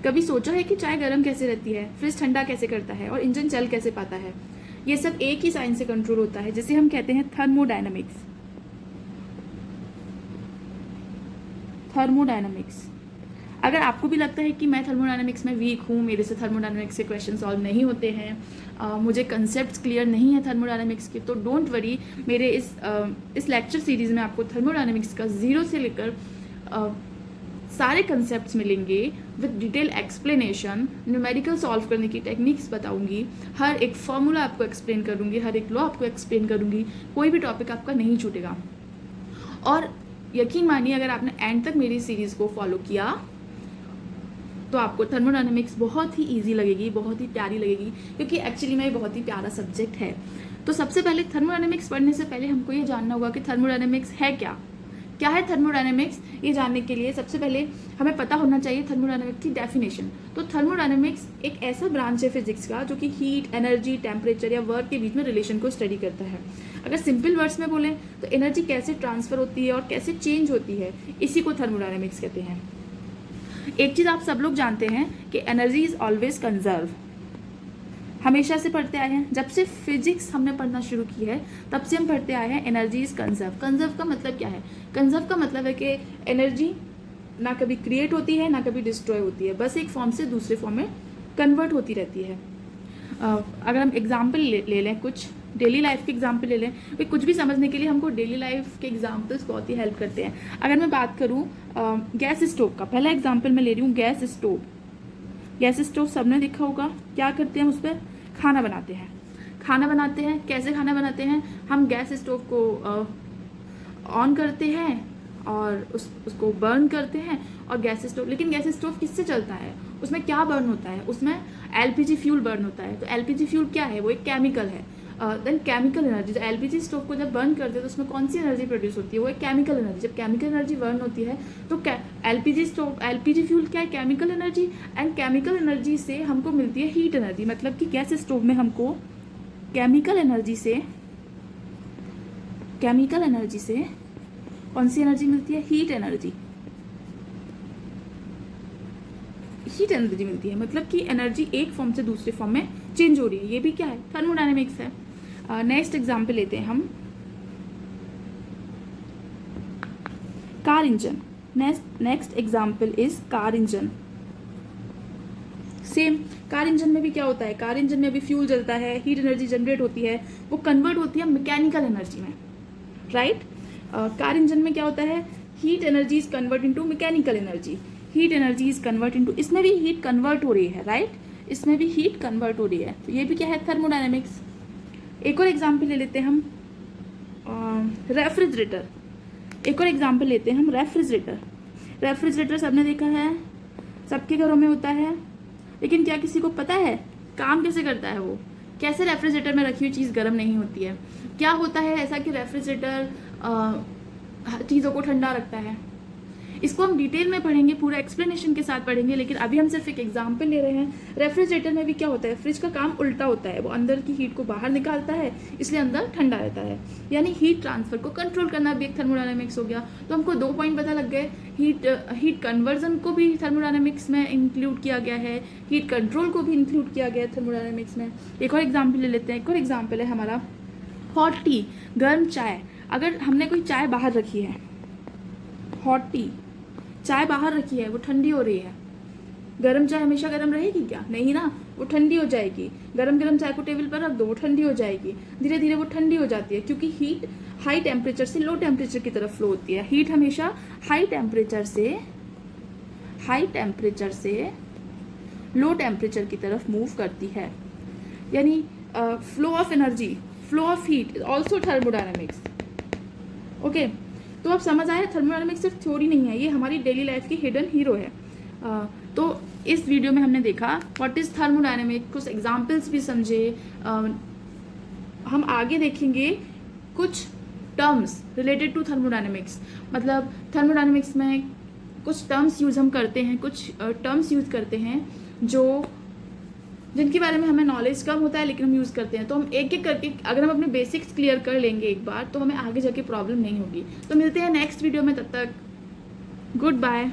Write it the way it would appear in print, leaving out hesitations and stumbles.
कभी सोचा है कि चाय गर्म कैसे रहती है, फ्रिज ठंडा कैसे करता है और इंजन चल कैसे पाता है? ये सब एक ही साइंस से कंट्रोल होता है, जिसे हम कहते हैं थर्मोडायनामिक्स। थर्मोडायनामिक्स। अगर आपको भी लगता है कि मैं थर्मोडायनामिक्स में वीक हूँ, मेरे से थर्मोडायनामिक्स के क्वेश्चन सॉल्व नहीं होते हैं, मुझे कंसेप्ट्स क्लियर नहीं है थर्मोडायनामिक्स के, तो डोंट वरी, मेरे इस लेक्चर सीरीज़ में आपको थर्मोडायनामिक्स का जीरो से लेकर सारे कंसेप्ट्स मिलेंगे with detail explanation, numerical solve करने की टेक्निक्स बताऊंगी, हर एक फॉर्मूला आपको एक्सप्लेन करूंगी, हर एक लॉ आपको एक्सप्लेन करूंगी, कोई भी टॉपिक आपका नहीं छूटेगा। और यकीन मानिए, अगर आपने एंड तक मेरी सीरीज़ को फॉलो किया तो आपको थर्मोडायनामिक्स बहुत ही इजी लगेगी, बहुत ही प्यारी लगेगी, क्योंकि एक्चुअली में बहुत ही प्यारा सब्जेक्ट है। तो सबसे पहले थर्मोडायनामिक्स पढ़ने से पहले हमको ये जानना होगा कि थर्मोडायनामिक्स है क्या है थर्मोडायनामिक्स। ये जानने के लिए सबसे पहले हमें पता होना चाहिए थर्मोडायनामिक्स की डेफिनेशन। तो थर्मोडायनामिक्स एक ऐसा ब्रांच है फिजिक्स का जो कि हीट, एनर्जी, टेम्परेचर या वर्क के बीच में रिलेशन को स्टडी करता है। अगर सिंपल वर्ड्स में बोलें तो एनर्जी कैसे ट्रांसफर होती है और कैसे चेंज होती है, इसी को थर्मोडायनामिक्स कहते हैं। एक चीज आप सब लोग जानते हैं कि एनर्जी इज ऑलवेज कंजर्व, हमेशा से पढ़ते आए हैं, जब से फिजिक्स हमने पढ़ना शुरू की है तब से हम पढ़ते आए हैं एनर्जी इज कंजर्व। कंजर्व का मतलब क्या है? कंजर्व का मतलब है कि एनर्जी ना कभी क्रिएट होती है ना कभी डिस्ट्रॉय होती है, बस एक फॉर्म से दूसरे फॉर्म में कन्वर्ट होती रहती है। अगर हम एग्जाम्पल ले लें, कुछ डेली लाइफ के एग्जाम्पल ले लें, तो कुछ भी समझने के लिए हमको डेली लाइफ के एग्जाम्पल्स बहुत ही हेल्प करते हैं। अगर मैं बात करूँ गैस स्टोव का, पहला एग्जाम्पल मैं ले रही हूँ गैस स्टोव। गैस स्टोव सबने देखा होगा, क्या करते हैं, उस पर खाना बनाते हैं। खाना बनाते हैं, कैसे खाना बनाते हैं? हम गैस स्टोव को ऑन करते हैं और उसको बर्न करते हैं, और गैस स्टोव, लेकिन गैस स्टोव किससे चलता है? उसमें क्या बर्न होता है? उसमें एलपीजी फ्यूल बर्न होता है। तो एलपीजी फ्यूल क्या है? वो एक केमिकल है। देन केमिकल एनर्जी, जो एलपीजी स्टोव को जब बर्न करते हैं तो उसमें कौन सी एनर्जी प्रोड्यूस होती है? वो एक केमिकल एनर्जी। जब केमिकल एनर्जी बर्न होती है तो एलपीजी फ्यूल क्या है? Chemical energy. And chemical energy से हमको मिलती है हीट एनर्जी। मतलब कि गैस स्टोव में हमको केमिकल एनर्जी से कौन सी एनर्जी मिलती है? Heat energy. हीट एनर्जी मिलती है, मतलब कि एनर्जी एक फॉर्म से दूसरे फॉर्म में चेंज हो रही है। ये भी क्या है? थर्मोडायनेमिक्स है। नेक्स्ट एग्जाम्पल लेते हैं हम car engine. Next example is car engine. Same, car engine में भी क्या होता है? कार इंजन में भी फ्यूल जलता है, हीट एनर्जी जनरेट होती है, वो कन्वर्ट होती है मैकेनिकल एनर्जी में, राइट? कार इंजन में क्या होता है? Heat energy is convert into mechanical energy. Heat energy is convert into, इसमें भी हीट कन्वर्ट हो रही है, राइट? इसमें भी हीट कन्वर्ट हो रही है। तो ये भी क्या है? थर्मोडायनेमिक्स। एक और एग्जाम्पल ले लेते हैं हम रेफ्रिजरेटर। एक और एग्जाम्पल लेते हैं हम रेफ्रिजरेटर। रेफ्रिजरेटर सबने देखा है, सबके घरों में होता है, लेकिन क्या किसी को पता है काम कैसे करता है? वो कैसे रेफ्रिजरेटर में रखी हुई चीज़ गर्म नहीं होती है? क्या होता है ऐसा कि रेफ्रिजरेटर चीज़ों को ठंडा रखता है? इसको हम डिटेल में पढ़ेंगे, पूरा एक्सप्लेनेशन के साथ पढ़ेंगे, लेकिन अभी हम सिर्फ एक एग्जाम्पल ले रहे हैं। रेफ्रिजरेटर में भी क्या होता है? फ्रिज का काम उल्टा होता है, वो अंदर की हीट को बाहर निकालता है, इसलिए अंदर ठंडा रहता है। यानी हीट ट्रांसफर को कंट्रोल करना भी एक थर्मोडायनेमिक्स हो गया। तो हमको 2 पॉइंट पता लग गए। हीट कन्वर्जन को भी थर्मोडायनेमिक्स में इंक्लूड किया गया है, हीट कंट्रोल को भी इंक्लूड किया गया है थर्मोडायनेमिक्स में। एक और एग्जाम्पल ले लेते हैं। एक और एग्जाम्पल है हमारा हॉट टी, गर्म चाय। अगर हमने कोई चाय बाहर रखी है, हॉट टी, चाय बाहर रखी है, वो ठंडी हो रही है, गरम चाय हमेशा गरम रहेगी क्या? नहीं ना, वो ठंडी हो जाएगी। गरम चाय को टेबल पर रख दो, वो ठंडी हो जाएगी। धीरे धीरे वो ठंडी हो जाती है, क्योंकि हीट हाई टेम्परेचर से लो टेम्परेचर की तरफ फ्लो होती है। हीट हमेशा हाई टेम्परेचर से लो टेम्परेचर की तरफ मूव करती है। यानी flow of energy, flow of heat is also thermodynamics. Okay, तो अब समझ आया थर्मोडायनेमिक्स सिर्फ थ्योरी नहीं है, ये हमारी डेली लाइफ की हिडन हीरो है। तो इस वीडियो में हमने देखा व्हाट इज थर्मोडायनेमिक्स, कुछ एग्जांपल्स भी समझे। हम आगे देखेंगे कुछ टर्म्स रिलेटेड टू थर्मोडायनेमिक्स। मतलब थर्मोडायनेमिक्स में कुछ टर्म्स यूज हम करते हैं, कुछ टर्म्स यूज करते हैं जिनके बारे में हमें नॉलेज कम होता है, लेकिन हम यूज़ करते हैं। तो हम एक एक करके अगर हम अपने बेसिक्स क्लियर कर लेंगे एक बार, तो हमें आगे जाके प्रॉब्लम नहीं होगी। तो मिलते हैं नेक्स्ट वीडियो में, तब तक गुड बाय।